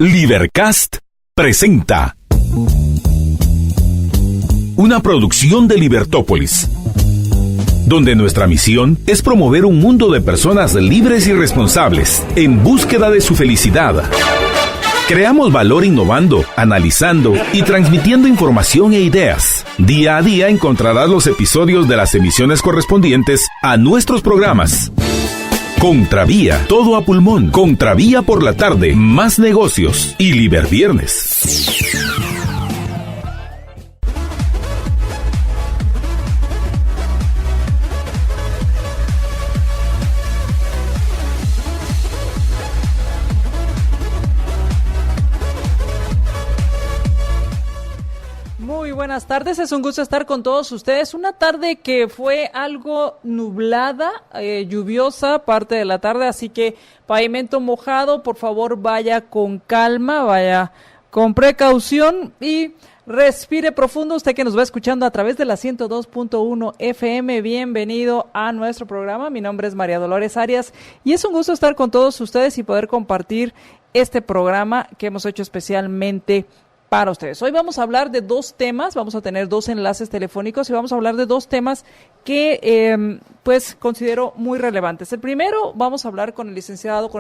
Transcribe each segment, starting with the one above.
Libercast presenta una producción de Libertópolis, donde nuestra misión es promover un mundo de personas libres y responsables en búsqueda de su felicidad. Creamos valor innovando, analizando y transmitiendo información e ideas. Día a día encontrarás los episodios de las emisiones correspondientes a nuestros programas. Contravía, todo a pulmón. Contravía por la tarde, más negocios y Liberviernes. Buenas tardes, es un gusto estar con todos ustedes. Una tarde que fue algo nublada, lluviosa parte de la tarde, así que pavimento mojado, por favor vaya con calma, vaya con precaución y respire profundo. Usted que nos va escuchando a través de la 102.1 FM, bienvenido a nuestro programa. Mi nombre es María Dolores Arias y es un gusto estar con todos ustedes y poder compartir este programa que hemos hecho especialmente para ustedes. Hoy vamos a hablar de dos temas, vamos a tener dos enlaces telefónicos y vamos a hablar de dos temas que pues considero muy relevantes. El primero, vamos a hablar con el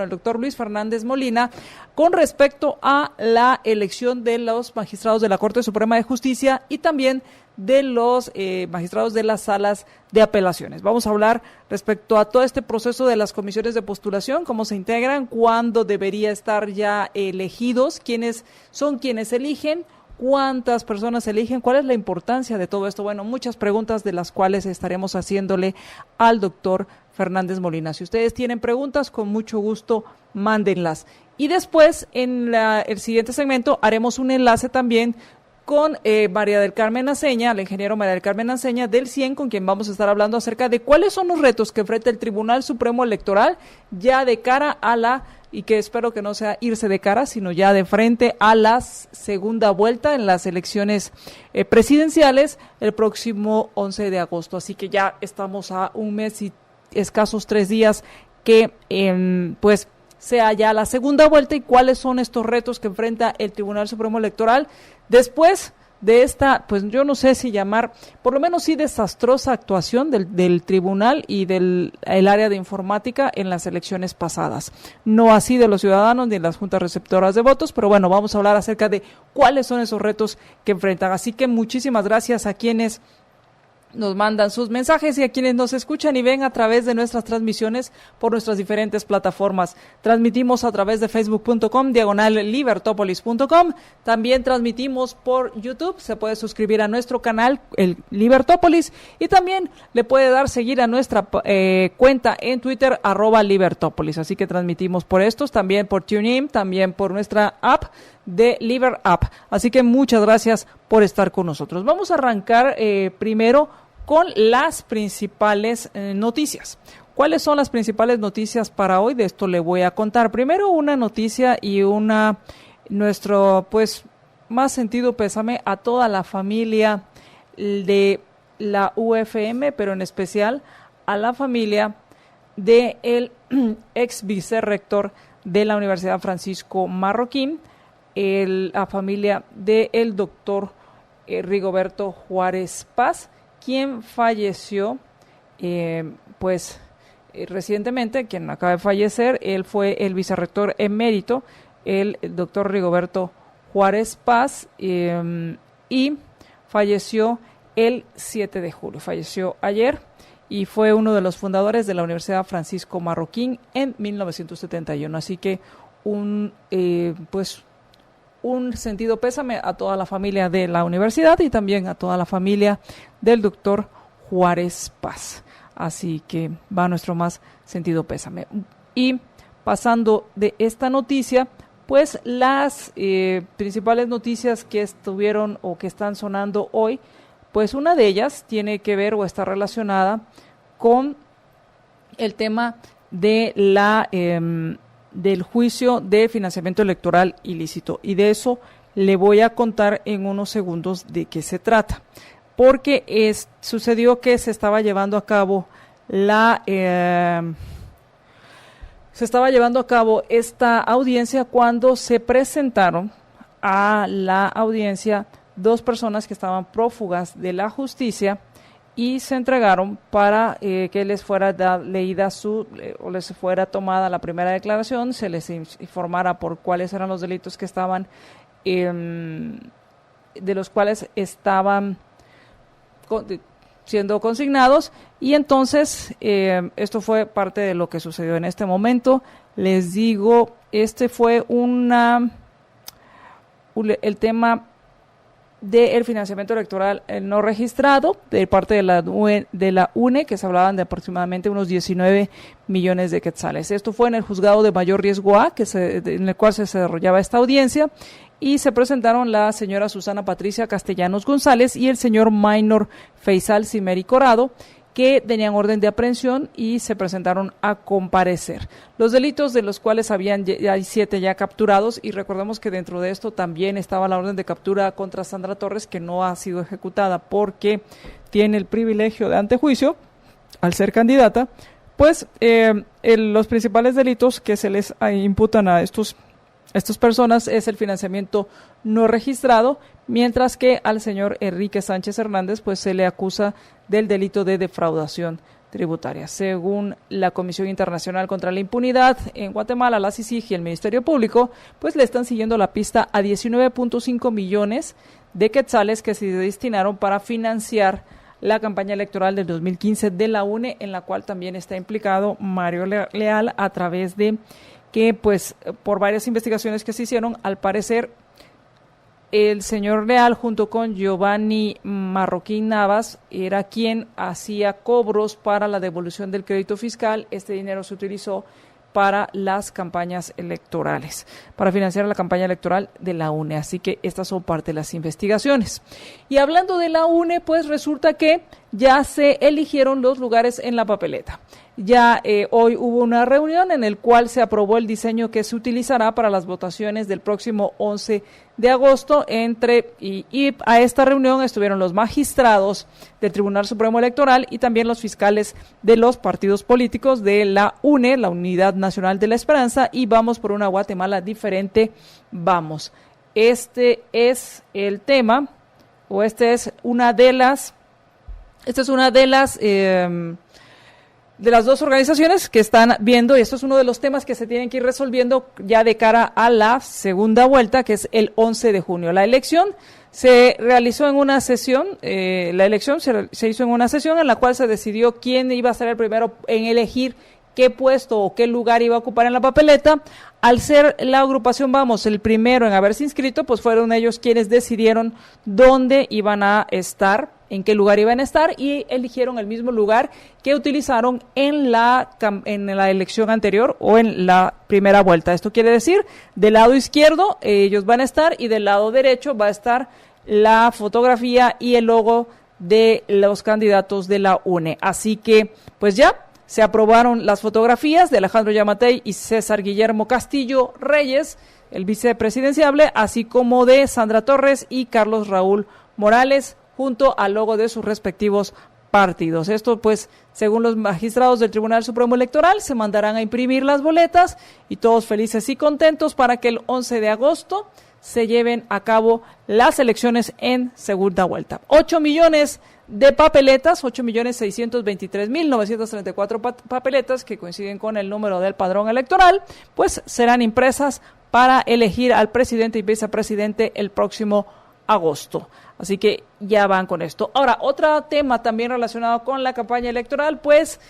doctor Luis Fernández Molina con respecto a la elección de los magistrados de la Corte Suprema de Justicia y también de los magistrados de las salas de apelaciones. Vamos a hablar respecto a todo este proceso de las comisiones de postulación, cómo se integran, cuándo debería estar ya elegidos, quiénes son quienes eligen, cuántas personas eligen, cuál es la importancia de todo esto. Bueno, muchas preguntas de las cuales estaremos haciéndole al doctor Fernández Molina. Si ustedes tienen preguntas, con mucho gusto, mándenlas. Y después, en el siguiente segmento, haremos un enlace también con María del Carmen Aceña, la ingeniero María del Carmen Aceña del CIEN, con quien vamos a estar hablando acerca de cuáles son los retos que enfrenta el Tribunal Supremo Electoral ya de cara a y que espero que no sea irse de cara, sino ya de frente a la segunda vuelta en las elecciones presidenciales el próximo 11 de agosto. Así que ya estamos a un mes y escasos 3 días que pues sea ya la segunda vuelta y cuáles son estos retos que enfrenta el Tribunal Supremo Electoral después de esta, pues yo no sé si llamar, por lo menos sí desastrosa actuación del tribunal y del área de informática en las elecciones pasadas. No así de los ciudadanos ni de las juntas receptoras de votos, pero bueno, vamos a hablar acerca de cuáles son esos retos que enfrentan. Así que muchísimas gracias a quienes nos mandan sus mensajes y a quienes nos escuchan y ven a través de nuestras transmisiones por nuestras diferentes plataformas. Transmitimos a través de facebook.com/libertopolis.com. También transmitimos por YouTube. Se puede suscribir a nuestro canal, el Libertópolis, y también le puede dar seguir a nuestra cuenta en Twitter, @Libertópolis. Así que transmitimos por estos, también por TuneIn, también por nuestra app de Liber App. Así que muchas gracias por estar con nosotros. Vamos a arrancar primero con las principales noticias. ¿Cuáles son las principales noticias para hoy? De esto le voy a contar. Primero una noticia y nuestro pues más sentido pésame a toda la familia de la UFM, pero en especial a la familia de el ex vicerrector de la Universidad Francisco Marroquín, la familia del doctor Rigoberto Juárez Paz, quien falleció recientemente, quien acaba de fallecer. Él fue el vicerrector emérito, el doctor Rigoberto Juárez Paz, y falleció el 7 de julio, falleció ayer, y fue uno de los fundadores de la Universidad Francisco Marroquín en 1971. Así que un sentido pésame a toda la familia de la universidad y también a toda la familia del doctor Juárez Paz. Así que va nuestro más sentido pésame. Y pasando de esta noticia, pues las principales noticias que estuvieron o que están sonando hoy, pues una de ellas tiene que ver o está relacionada con el tema de del juicio de financiamiento electoral ilícito, y de eso le voy a contar en unos segundos de qué se trata, porque sucedió que se estaba llevando a cabo se estaba llevando a cabo esta audiencia cuando se presentaron a la audiencia 2 personas que estaban prófugas de la justicia y se entregaron para que les fuera leída o les fuera tomada la primera declaración, se les informara por cuáles eran los delitos que estaban, de los cuales estaban siendo consignados, y entonces esto fue parte de lo que sucedió en este momento. Les digo, este fue el tema del financiamiento electoral no registrado de parte de la UNE, que se hablaban de aproximadamente unos 19 millones de quetzales. Esto fue en el juzgado de mayor riesgo A, en el cual se desarrollaba esta audiencia, y se presentaron la señora Susana Patricia Castellanos González y el señor Maynor Feisal Cimeri Corado, que tenían orden de aprehensión y se presentaron a comparecer. Los delitos de los cuales hay 7 ya capturados, y recordemos que dentro de esto también estaba la orden de captura contra Sandra Torres, que no ha sido ejecutada porque tiene el privilegio de antejuicio al ser candidata. Pues los principales delitos que se les imputan a estas personas es el financiamiento no registrado, mientras que al señor Enrique Sánchez Hernández pues se le acusa del delito de defraudación tributaria. Según la Comisión Internacional contra la Impunidad en Guatemala, la CICIG y el Ministerio Público, pues le están siguiendo la pista a 19.5 millones de quetzales que se destinaron para financiar la campaña electoral del 2015 de la UNE, en la cual también está implicado Mario Leal, a través de que, pues, por varias investigaciones que se hicieron, al parecer, el señor Leal, junto con Giovanni Marroquín Navas, era quien hacía cobros para la devolución del crédito fiscal. Este dinero se utilizó para las campañas electorales, para financiar la campaña electoral de la UNE. Así que estas son parte de las investigaciones. Y hablando de la UNE, pues resulta que ya se eligieron los lugares en la papeleta. Ya hoy hubo una reunión en el cual se aprobó el diseño que se utilizará para las votaciones del próximo 11 de agosto. Y a esta reunión estuvieron los magistrados del Tribunal Supremo Electoral y también los fiscales de los partidos políticos de la UNE, la Unidad Nacional de la Esperanza, y Vamos por una Guatemala Diferente, Vamos. Este es el tema, o esta es una de las de las 2 organizaciones que están viendo, y esto es uno de los temas que se tienen que ir resolviendo ya de cara a la segunda vuelta, que es el 11 de junio. La elección se realizó en una sesión, se hizo en una sesión en la cual se decidió quién iba a ser el primero en elegir qué puesto o qué lugar iba a ocupar en la papeleta. Al ser la agrupación Vamos el primero en haberse inscrito, pues fueron ellos quienes decidieron dónde iban a estar, en qué lugar iban a estar, y eligieron el mismo lugar que utilizaron en la elección anterior o en la primera vuelta. Esto quiere decir, del lado izquierdo ellos van a estar y del lado derecho va a estar la fotografía y el logo de los candidatos de la UNE. Así que, pues ya se aprobaron las fotografías de Alejandro Yamatei y César Guillermo Castillo Reyes, el vicepresidenciable, así como de Sandra Torres y Carlos Raúl Morales, junto al logo de sus respectivos partidos. Esto, pues, según los magistrados del Tribunal Supremo Electoral, se mandarán a imprimir las boletas y todos felices y contentos para que el 11 de agosto se lleven a cabo las elecciones en segunda vuelta. 8 millones de papeletas, 8.623.934 papeletas, que coinciden con el número del padrón electoral, pues serán impresas para elegir al presidente y vicepresidente el próximo agosto. Así que ya van con esto. Ahora, otro tema también relacionado con la campaña electoral, pues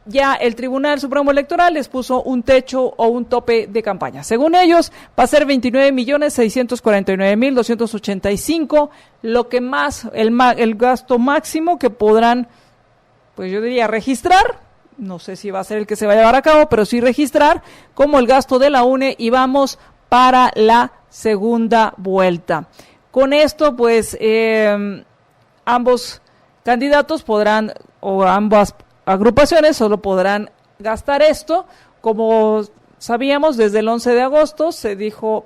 ya el Tribunal Supremo Electoral les puso un techo o un tope de campaña. Según ellos, va a ser 29.649.285, lo que más, el gasto máximo que podrán, pues yo diría, registrar. No sé si va a ser el que se va a llevar a cabo, pero sí registrar como el gasto de la UNE, y vamos para la segunda vuelta. Con esto, pues, ambos candidatos podrán, o ambas agrupaciones solo podrán gastar esto. Como sabíamos, desde el 11 de agosto se dijo,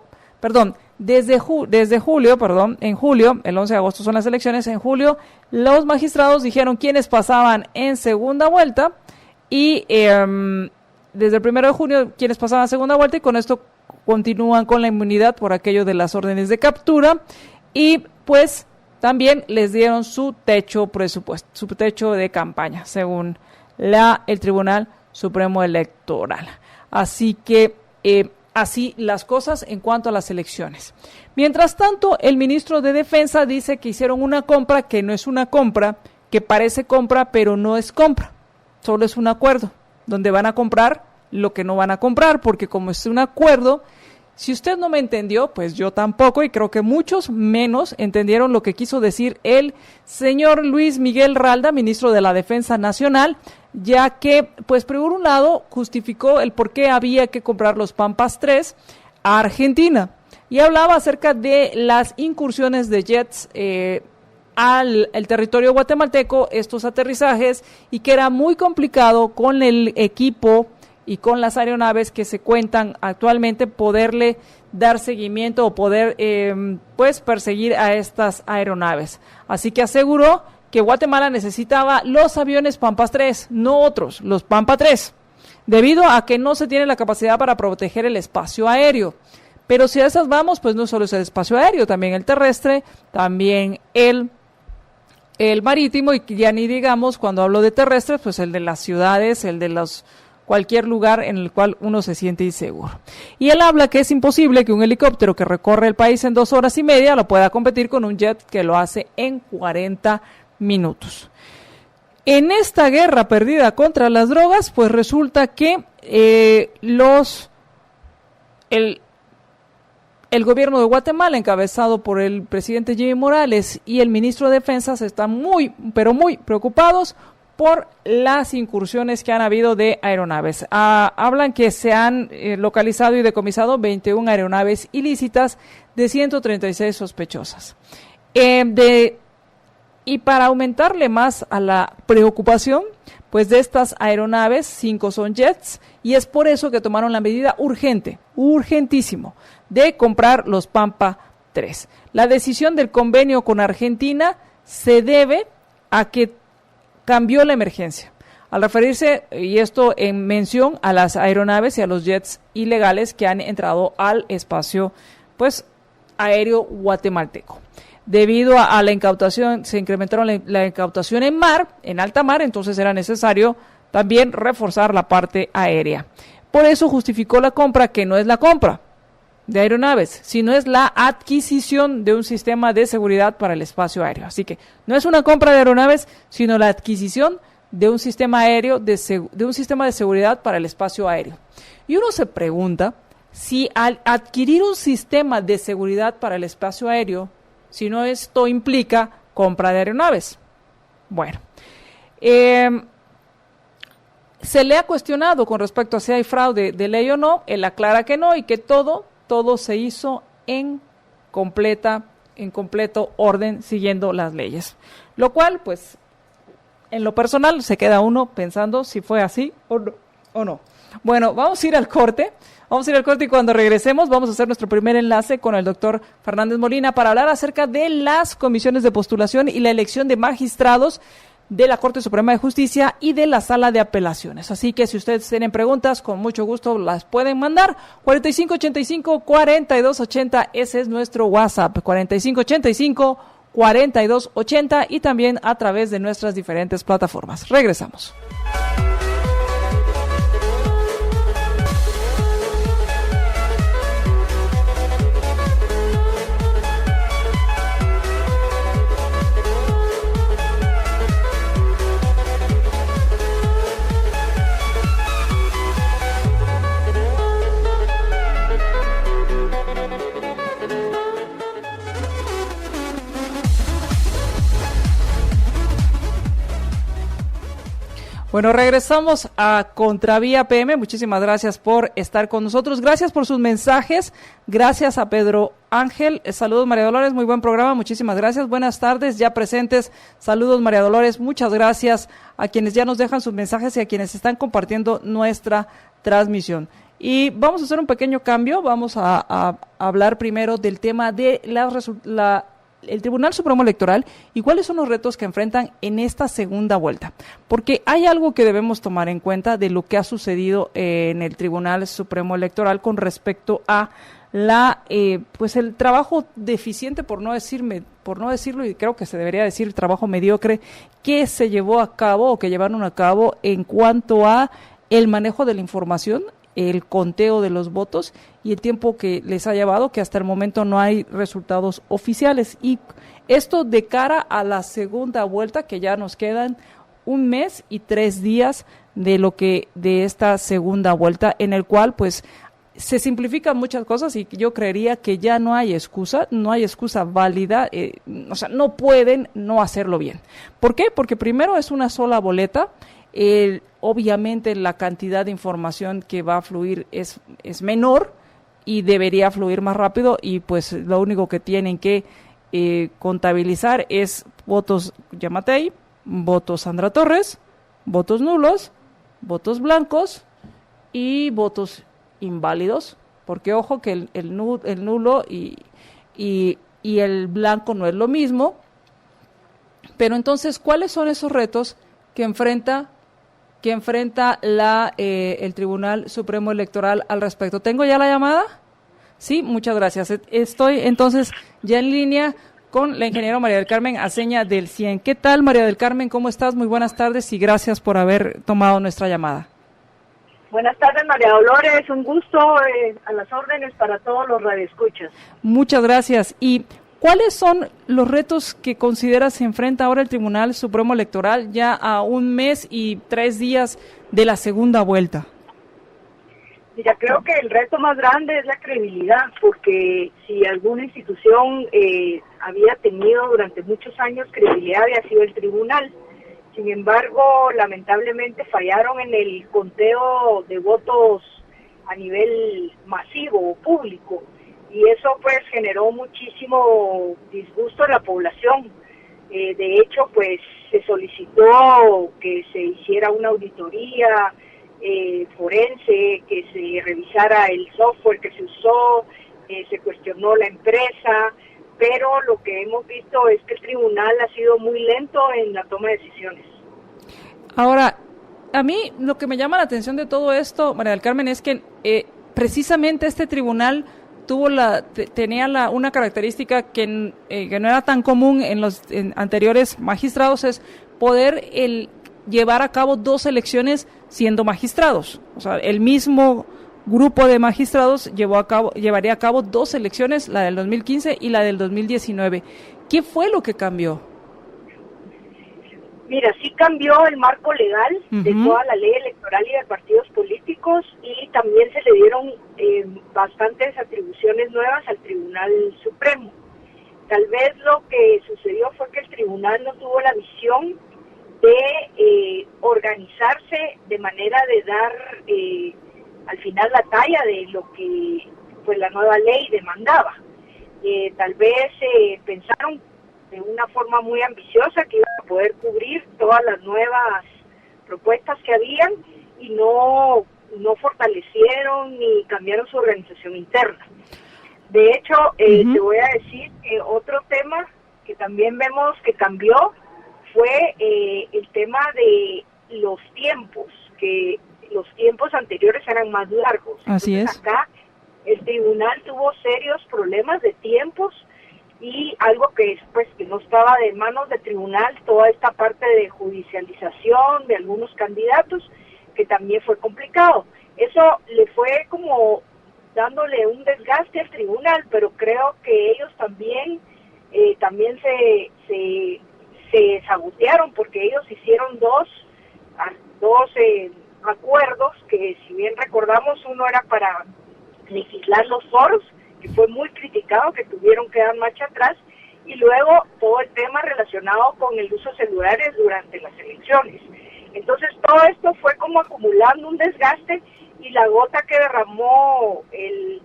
en julio, el 11 de agosto son las elecciones, en julio los magistrados dijeron quiénes pasaban en segunda vuelta, y desde el 1 de junio quienes pasaban a segunda vuelta y con esto continúan con la inmunidad por aquello de las órdenes de captura y pues también les dieron su techo presupuesto, su techo de campaña, según el Tribunal Supremo Electoral. Así que así las cosas en cuanto a las elecciones. Mientras tanto, el ministro de Defensa dice que hicieron una compra que no es una compra, que parece compra, pero no es compra. Solo es un acuerdo, donde van a comprar lo que no van a comprar, porque como es un acuerdo, si usted no me entendió, pues yo tampoco, y creo que muchos menos entendieron lo que quiso decir el señor Luis Miguel Ralda, ministro de la Defensa Nacional, ya que, pues por un lado, justificó el por qué había que comprar los Pampas 3 a Argentina, y hablaba acerca de las incursiones de jets al territorio guatemalteco, estos aterrizajes, y que era muy complicado con el equipo y con las aeronaves que se cuentan actualmente poderle dar seguimiento o poder pues perseguir a estas aeronaves. Así que aseguró que Guatemala necesitaba los aviones Pampas 3, no otros, los Pampa 3, debido a que no se tiene la capacidad para proteger el espacio aéreo. Pero si a esas vamos, pues no solo es el espacio aéreo, también el terrestre, también el marítimo, y ya ni digamos, cuando hablo de terrestres, pues el de las ciudades, el de cualquier lugar en el cual uno se siente inseguro. Y él habla que es imposible que un helicóptero que recorre el país en 2 horas y media lo pueda competir con un jet que lo hace en 40 minutos. En esta guerra perdida contra las drogas, pues resulta que el gobierno de Guatemala, encabezado por el presidente Jimmy Morales y el ministro de Defensa, están muy, pero muy preocupados por las incursiones que han habido de aeronaves. Hablan que se han localizado y decomisado 21 aeronaves ilícitas de 136 sospechosas. Y para aumentarle más a la preocupación, pues de estas aeronaves, 5 son jets, y es por eso que tomaron la medida urgentísimo, de comprar los Pampa 3. La decisión del convenio con Argentina se debe a que cambió la emergencia. Al referirse, y esto en mención a las aeronaves y a los jets ilegales que han entrado al espacio pues aéreo guatemalteco. Debido a la incautación, se incrementaron la incautación en mar, en alta mar, entonces era necesario también reforzar la parte aérea. Por eso justificó la compra, que no es la compra de aeronaves, sino es la adquisición de un sistema de seguridad para el espacio aéreo. Así que no es una compra de aeronaves, sino la adquisición de un sistema aéreo, de un sistema de seguridad para el espacio aéreo. Y uno se pregunta si al adquirir un sistema de seguridad para el espacio aéreo, si no esto implica compra de aeronaves. Bueno, se le ha cuestionado con respecto a si hay fraude de ley o no. Él aclara que no y que todo se hizo en completo orden, siguiendo las leyes. Lo cual, pues, en lo personal, se queda uno pensando si fue así o no. Bueno, vamos a ir al corte. Y cuando regresemos vamos a hacer nuestro primer enlace con el doctor Fernández Molina para hablar acerca de las comisiones de postulación y la elección de magistrados de la Corte Suprema de Justicia y de la Sala de Apelaciones. Así que si ustedes tienen preguntas, con mucho gusto las pueden mandar. 4585-4280, ese es nuestro WhatsApp, 4585-4280, y también a través de nuestras diferentes plataformas. Regresamos. Bueno, regresamos a Contravía PM. Muchísimas gracias por estar con nosotros. Gracias por sus mensajes. Gracias a Pedro Ángel. Saludos, María Dolores. Muy buen programa. Muchísimas gracias. Buenas tardes. Ya presentes. Saludos, María Dolores. Muchas gracias a quienes ya nos dejan sus mensajes y a quienes están compartiendo nuestra transmisión. Y vamos a hacer un pequeño cambio. Vamos a hablar primero del tema de el Tribunal Supremo Electoral y cuáles son los retos que enfrentan en esta segunda vuelta. Porque hay algo que debemos tomar en cuenta de lo que ha sucedido en el Tribunal Supremo Electoral con respecto a pues el trabajo deficiente, por no decirlo, y creo que se debería decir el trabajo mediocre que se llevó a cabo o que llevaron a cabo en cuanto a el manejo de la información, el conteo de los votos y el tiempo que les ha llevado, que hasta el momento no hay resultados oficiales. Y esto de cara a la segunda vuelta, que ya nos quedan 1 mes y 3 días de esta segunda vuelta, en el cual pues se simplifican muchas cosas y yo creería que ya no hay excusa válida, no pueden no hacerlo bien. ¿Por qué? Porque primero es una sola boleta, obviamente la cantidad de información que va a fluir es menor y debería fluir más rápido y pues lo único que tienen que contabilizar es votos Yamatei, votos Sandra Torres, votos nulos, votos blancos y votos inválidos, porque ojo que el nulo y el blanco no es lo mismo. Pero entonces, ¿cuáles son esos retos que enfrenta el Tribunal Supremo Electoral al respecto? ¿Tengo ya la llamada? Sí, muchas gracias. Estoy entonces ya en línea con la ingeniera María del Carmen Aceña del CIEN. ¿Qué tal, María del Carmen? ¿Cómo estás? Muy buenas tardes y gracias por haber tomado nuestra llamada. Buenas tardes, María Dolores, un gusto, a las órdenes para todos los radioescuchas. Muchas gracias. ¿Y cuáles son los retos que consideras se enfrenta ahora el Tribunal Supremo Electoral ya a 1 mes y 3 días de la segunda vuelta? Mira, creo que el reto más grande es la credibilidad, porque si alguna institución había tenido durante muchos años credibilidad, había sido el tribunal. Sin embargo, lamentablemente fallaron en el conteo de votos a nivel masivo o público y eso pues generó muchísimo disgusto en la población. De hecho, pues se solicitó que se hiciera una auditoría forense, que se revisara el software que se usó, se cuestionó la empresa, pero lo que hemos visto es que el tribunal ha sido muy lento en la toma de decisiones. Ahora, a mí lo que me llama la atención de todo esto, María del Carmen, es que precisamente este tribunal tenía una característica que no era tan común en los anteriores magistrados, es poder llevar a cabo 2 elecciones siendo magistrados. O sea, el mismo grupo de magistrados llevaría a cabo 2 elecciones, la del 2015 y la del 2019. ¿Qué fue lo que cambió? Mira, sí cambió el marco legal de toda la ley electoral y de partidos políticos y también se le dieron bastantes atribuciones nuevas al Tribunal Supremo. Tal vez lo que sucedió fue que el tribunal no tuvo la visión de organizarse de manera de dar al final la talla de lo que pues la nueva ley demandaba. Tal vez pensaron de una forma muy ambiciosa que iban a poder cubrir todas las nuevas propuestas que habían y no fortalecieron ni cambiaron su organización interna. De hecho, te voy a decir otro tema que también vemos que cambió fue el tema de los tiempos, que los tiempos anteriores eran más largos. Así Entonces, es. acá el tribunal tuvo serios problemas de tiempos y algo que pues que no estaba de manos del tribunal, toda esta parte de judicialización de algunos candidatos, que también fue complicado. Eso le fue como dándole un desgaste al tribunal, pero creo que ellos también se sabotearon, porque ellos hicieron dos acuerdos que, si bien recordamos, uno era para legislar los foros, que fue muy criticado, que tuvieron que dar marcha atrás, y luego todo el tema relacionado con el uso de celulares durante las elecciones. Entonces todo esto fue como acumulando un desgaste, y la gota que derramó el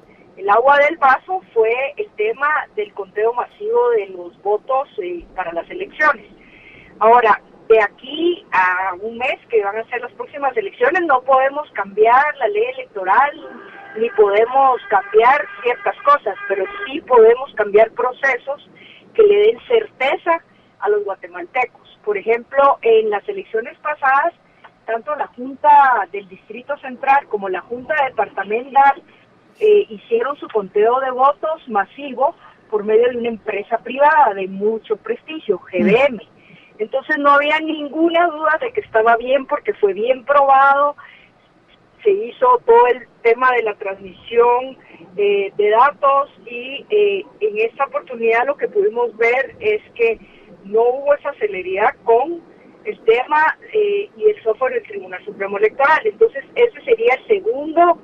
agua del vaso fue el tema del conteo masivo de los votos para las elecciones. Ahora, de aquí a 1 mes, que van a ser las próximas elecciones, no podemos cambiar la ley electoral, ni podemos cambiar ciertas cosas, pero sí podemos cambiar procesos que le den certeza a los guatemaltecos. Por ejemplo, en las elecciones pasadas, tanto la Junta del Distrito Central como la Junta departamental hicieron su conteo de votos masivo por medio de una empresa privada de mucho prestigio, GBM. Entonces no había ninguna duda de que estaba bien, porque fue bien probado. Se hizo todo el tema de la transmisión de datos, y en esta oportunidad lo que pudimos ver es que no hubo esa celeridad con el tema y el software del Tribunal Supremo Electoral. Entonces ese sería el segundo.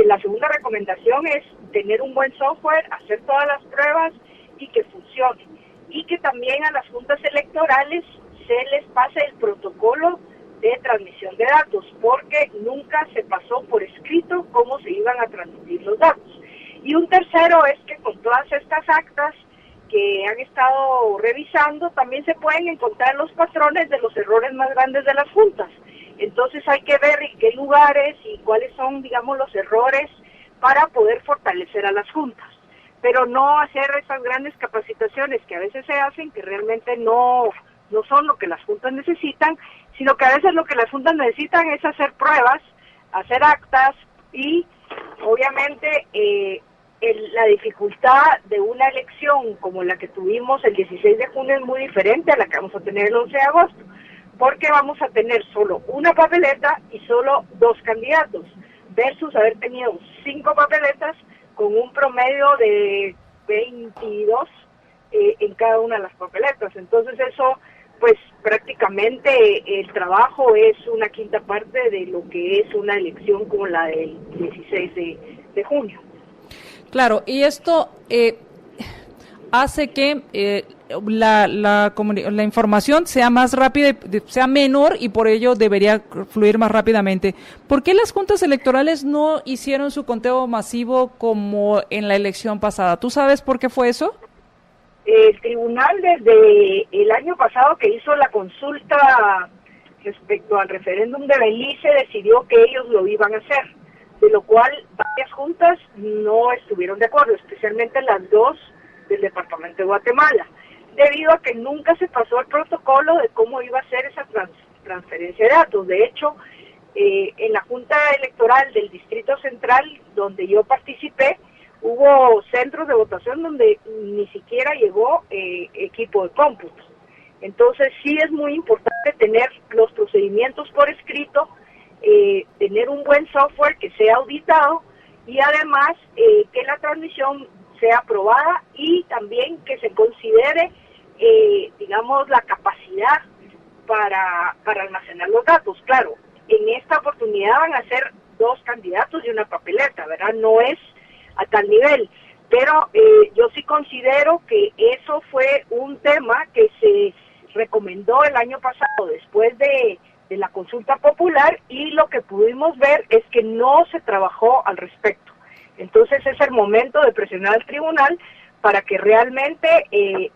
La segunda recomendación es tener un buen software, hacer todas las pruebas y que funcione. Y que también a las juntas electorales se les pase el protocolo de transmisión de datos, porque nunca se pasó por escrito cómo se iban a transmitir los datos. Y un tercero es que con todas estas actas que han estado revisando, también se pueden encontrar los patrones de los errores más grandes de las juntas. Entonces hay que ver en qué lugares y cuáles son, digamos, los errores para poder fortalecer a las juntas. Pero no hacer esas grandes capacitaciones que a veces se hacen, que realmente no son lo que las juntas necesitan, sino que a veces lo que las juntas necesitan es hacer pruebas, hacer actas, y obviamente la dificultad de una elección como la que tuvimos el 16 de junio es muy diferente a la que vamos a tener el 11 de agosto, porque vamos a tener solo una papeleta y solo 2 candidatos, versus haber tenido 5 papeletas con un promedio de 22 en cada una de las papeletas. Entonces eso, pues prácticamente el trabajo es una quinta parte de lo que es una elección como la del 16 de junio. Claro, y esto hace que la información sea más rápida, sea menor, y por ello debería fluir más rápidamente. ¿Por qué las juntas electorales no hicieron su conteo masivo como en la elección pasada? ¿Tú sabes por qué fue eso? El tribunal, desde el año pasado que hizo la consulta respecto al referéndum de Belice, decidió que ellos lo iban a hacer, de lo cual varias juntas no estuvieron de acuerdo, especialmente las 2 del departamento de Guatemala, debido a que nunca se pasó el protocolo de cómo iba a ser esa transferencia de datos. De hecho, en la Junta Electoral del Distrito Central, donde yo participé, hubo centros de votación donde ni siquiera llegó equipo de cómputo. Entonces sí es muy importante tener los procedimientos por escrito, tener un buen software que sea auditado, y además que la transmisión sea aprobada, y también que se considere, digamos, la capacidad para almacenar los datos. Claro, en esta oportunidad van a ser 2 candidatos y una papeleta, ¿verdad? No es a tal nivel, pero yo sí considero que eso fue un tema que se recomendó el año pasado después de la consulta popular, y lo que pudimos ver es que no se trabajó al respecto. Entonces es el momento de presionar al tribunal para que realmente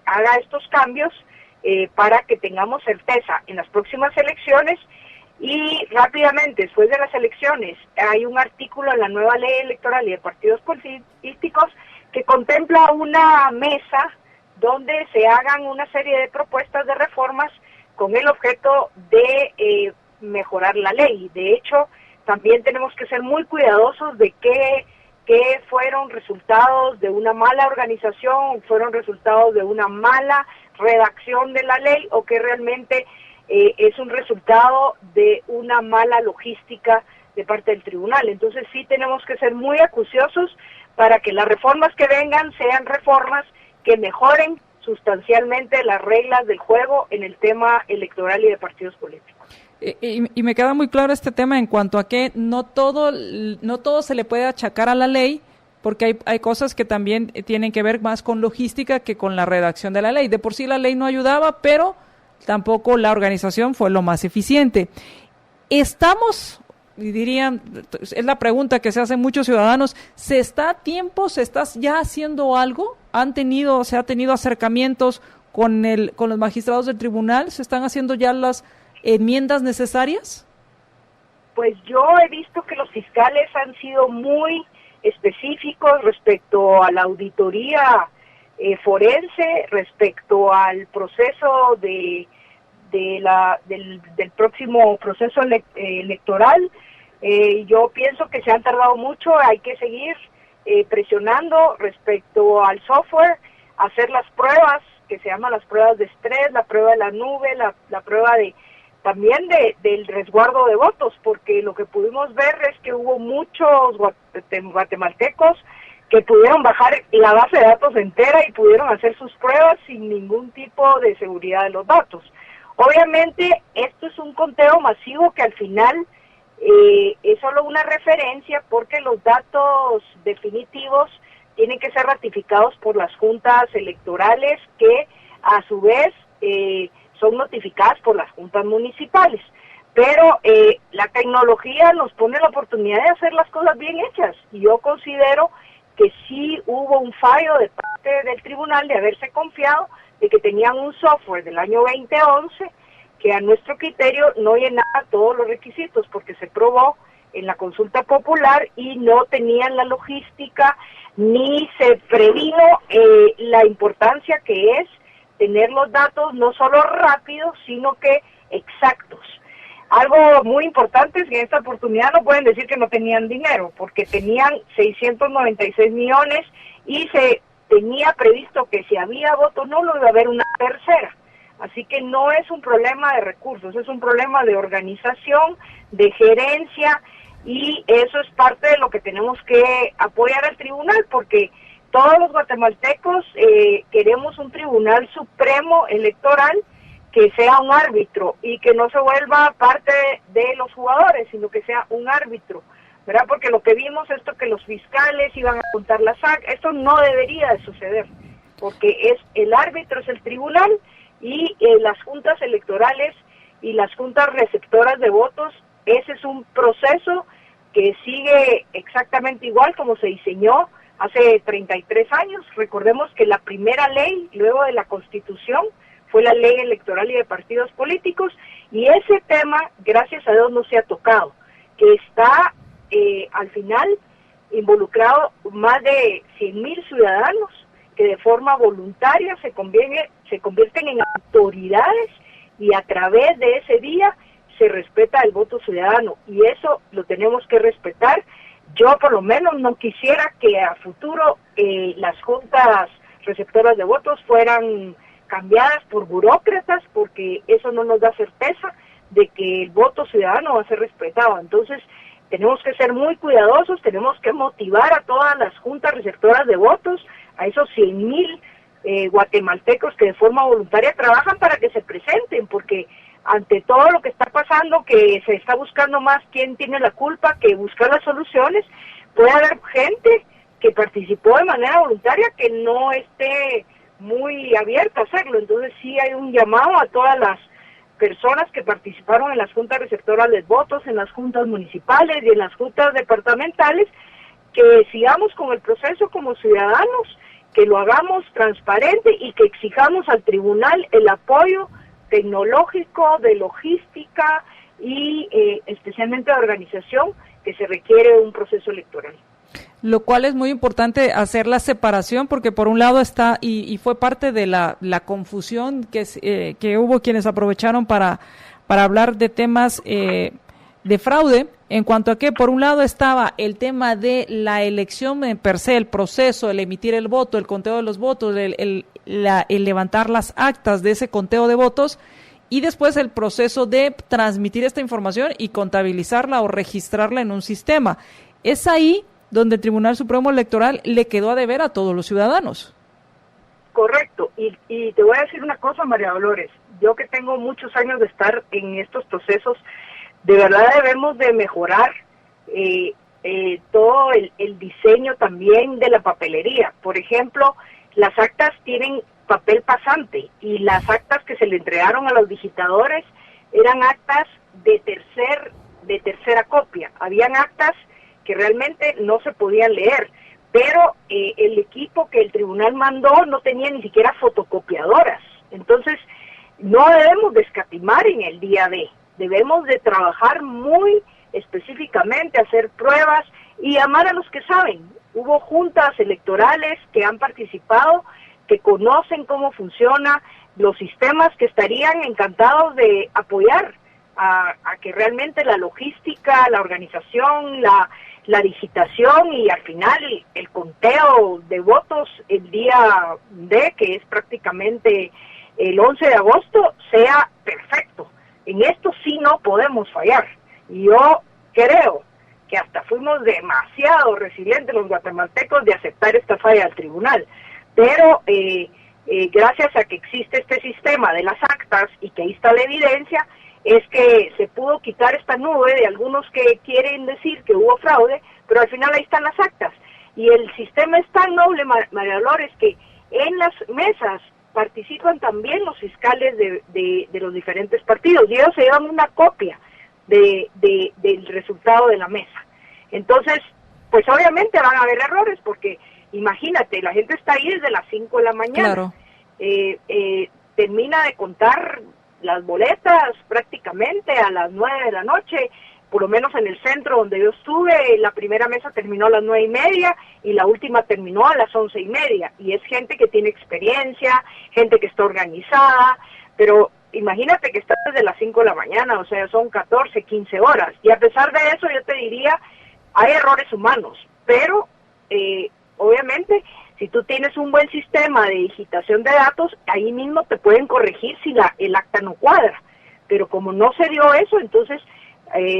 haga estos cambios para que tengamos certeza en las próximas elecciones. Y rápidamente, después de las elecciones, hay un artículo en la nueva ley electoral y de partidos políticos que contempla una mesa donde se hagan una serie de propuestas de reformas con el objeto de mejorar la ley. De hecho, también tenemos que ser muy cuidadosos de que fueron resultados de una mala organización, fueron resultados de una mala redacción de la ley, o que realmente es un resultado de una mala logística de parte del tribunal. Entonces sí tenemos que ser muy acuciosos para que las reformas que vengan sean reformas que mejoren sustancialmente las reglas del juego en el tema electoral y de partidos políticos. Y me queda muy claro este tema en cuanto a que no todo se le puede achacar a la ley, porque hay cosas que también tienen que ver más con logística que con la redacción de la ley. De por sí la ley no ayudaba, pero tampoco la organización fue lo más eficiente. Estamos, y dirían, es la pregunta que se hacen muchos ciudadanos, ¿se está a tiempo? ¿Se está ya haciendo algo? ¿Se ha tenido acercamientos con los magistrados del tribunal? ¿Se están haciendo ya las enmiendas necesarias? Pues yo he visto que los fiscales han sido muy específicos respecto a la auditoría forense respecto al proceso del próximo proceso electoral. Yo pienso que se han tardado mucho, hay que seguir presionando respecto al software, hacer las pruebas, que se llaman las pruebas de estrés, la prueba de la nube, la prueba también del resguardo de votos, porque lo que pudimos ver es que hubo muchos guatemaltecos que pudieron bajar la base de datos entera y pudieron hacer sus pruebas sin ningún tipo de seguridad de los datos. Obviamente, esto es un conteo masivo que al final es solo una referencia, porque los datos definitivos tienen que ser ratificados por las juntas electorales, que a su vez son notificadas por las juntas municipales. Pero la tecnología nos pone la oportunidad de hacer las cosas bien hechas, y yo considero que sí hubo un fallo de parte del tribunal de haberse confiado de que tenían un software del año 2011 que a nuestro criterio no llenaba todos los requisitos, porque se probó en la consulta popular y no tenían la logística ni se previno la importancia que es tener los datos no solo rápidos, sino que exactos. Algo muy importante es que en esta oportunidad no pueden decir que no tenían dinero, porque tenían 696 millones y se tenía previsto que si había voto nulo iba a haber una tercera. Así que no es un problema de recursos, es un problema de organización, de gerencia, y eso es parte de lo que tenemos que apoyar al tribunal, porque todos los guatemaltecos queremos un tribunal supremo electoral que sea un árbitro y que no se vuelva parte de los jugadores, sino que sea un árbitro, ¿verdad? Porque lo que vimos es que los fiscales iban a contar las actas, esto no debería de suceder, porque el árbitro es el tribunal, y las juntas electorales y las juntas receptoras de votos, ese es un proceso que sigue exactamente igual como se diseñó hace 33 años. Recordemos que la primera ley, luego de la Constitución, fue la ley electoral y de partidos políticos, y ese tema, gracias a Dios, no se ha tocado, que está al final involucrado más de 100,000 ciudadanos que de forma voluntaria se convierten en autoridades, y a través de ese día se respeta el voto ciudadano, y eso lo tenemos que respetar. Yo por lo menos no quisiera que a futuro las juntas receptoras de votos fueran cambiadas por burócratas, porque eso no nos da certeza de que el voto ciudadano va a ser respetado. Entonces tenemos que ser muy cuidadosos, tenemos que motivar a todas las juntas receptoras de votos, a esos 100,000 guatemaltecos que de forma voluntaria trabajan para que se presenten, porque ante todo lo que está pasando, que se está buscando más quién tiene la culpa que buscar las soluciones, puede haber gente que participó de manera voluntaria que no esté muy abierta a hacerlo. Entonces sí hay un llamado a todas las personas que participaron en las juntas receptoras de votos, en las juntas municipales y en las juntas departamentales, que sigamos con el proceso como ciudadanos, que lo hagamos transparente y que exijamos al tribunal el apoyo tecnológico, de logística y especialmente de organización que se requiere de un proceso electoral. Lo cual es muy importante hacer la separación, porque por un lado está, y fue parte de la confusión que hubo quienes aprovecharon para hablar de temas de fraude, en cuanto a que por un lado estaba el tema de la elección en per se, el proceso, el emitir el voto, el conteo de los votos, el levantar las actas de ese conteo de votos, y después el proceso de transmitir esta información y contabilizarla o registrarla en un sistema. Es ahí donde el Tribunal Supremo Electoral le quedó a deber a todos los ciudadanos. Correcto, y te voy a decir una cosa, María Dolores, yo que tengo muchos años de estar en estos procesos, de verdad debemos de mejorar todo el diseño también de la papelería. Por ejemplo, las actas tienen papel pasante, y las actas que se le entregaron a los digitadores eran actas de tercera copia. Habían actas que realmente no se podían leer, pero el equipo que el tribunal mandó no tenía ni siquiera fotocopiadoras. Entonces, no debemos de escatimar en el día D, debemos de trabajar muy específicamente, hacer pruebas y llamar a los que saben. Hubo juntas electorales que han participado que conocen cómo funciona los sistemas, que estarían encantados de apoyar a que realmente la logística, la organización, la digitación y al final el conteo de votos el día D, que es prácticamente el 11 de agosto, sea perfecto. En esto sí no podemos fallar. Y yo creo que hasta fuimos demasiado resilientes los guatemaltecos de aceptar esta falla del tribunal. Pero gracias a que existe este sistema de las actas y que ahí está la evidencia, es que se pudo quitar esta nube de algunos que quieren decir que hubo fraude, pero al final ahí están las actas. Y el sistema es tan noble, María Dolores, que en las mesas participan también los fiscales de los diferentes partidos, y ellos se llevan una copia del resultado de la mesa. Entonces, pues obviamente van a haber errores, porque imagínate, la gente está ahí desde las 5 de la mañana. Claro. Termina de contar las boletas prácticamente a las 9 de la noche, por lo menos en el centro donde yo estuve, la primera mesa terminó a las 9:30 y la última terminó a las 11:30, y es gente que tiene experiencia, gente que está organizada, pero imagínate que está desde las 5 de la mañana, o sea, son 14, 15 horas, y a pesar de eso yo te diría, hay errores humanos, pero obviamente si tú tienes un buen sistema de digitación de datos, ahí mismo te pueden corregir si el acta no cuadra, pero como no se dio eso, entonces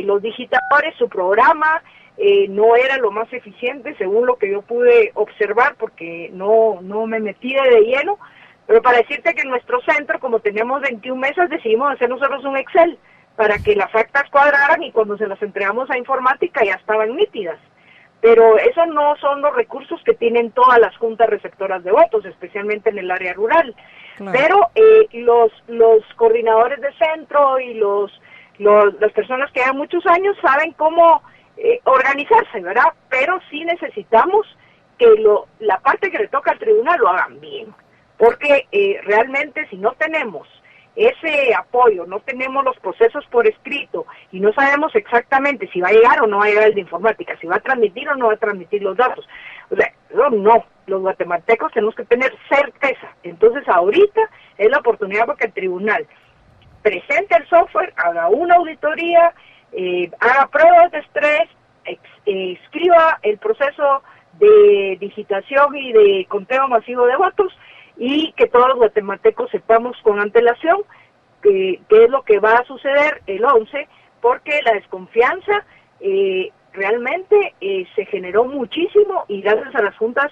los digitadores, su programa no era lo más eficiente según lo que yo pude observar, porque no me metí de lleno, pero para decirte que en nuestro centro, como teníamos 21 mesas, decidimos hacer nosotros un Excel para que las actas cuadraran, y cuando se las entregamos a informática ya estaban nítidas. Pero esos no son los recursos que tienen todas las juntas receptoras de votos, especialmente en el área rural. Claro. Pero los coordinadores de centro y las personas que llevan muchos años saben cómo organizarse, ¿verdad? Pero sí necesitamos que la parte que le toca al tribunal lo hagan bien, porque realmente si no tenemos ese apoyo, no tenemos los procesos por escrito y no sabemos exactamente si va a llegar o no va a llegar el de informática, si va a transmitir o no va a transmitir los datos. O sea, no, los guatemaltecos tenemos que tener certeza. Entonces ahorita es la oportunidad para que el tribunal presente el software, haga una auditoría, haga pruebas de estrés, escriba el proceso de digitación y de conteo masivo de votos, y que todos los guatemaltecos sepamos con antelación qué es lo que va a suceder el 11, porque la desconfianza realmente se generó muchísimo, y gracias a las juntas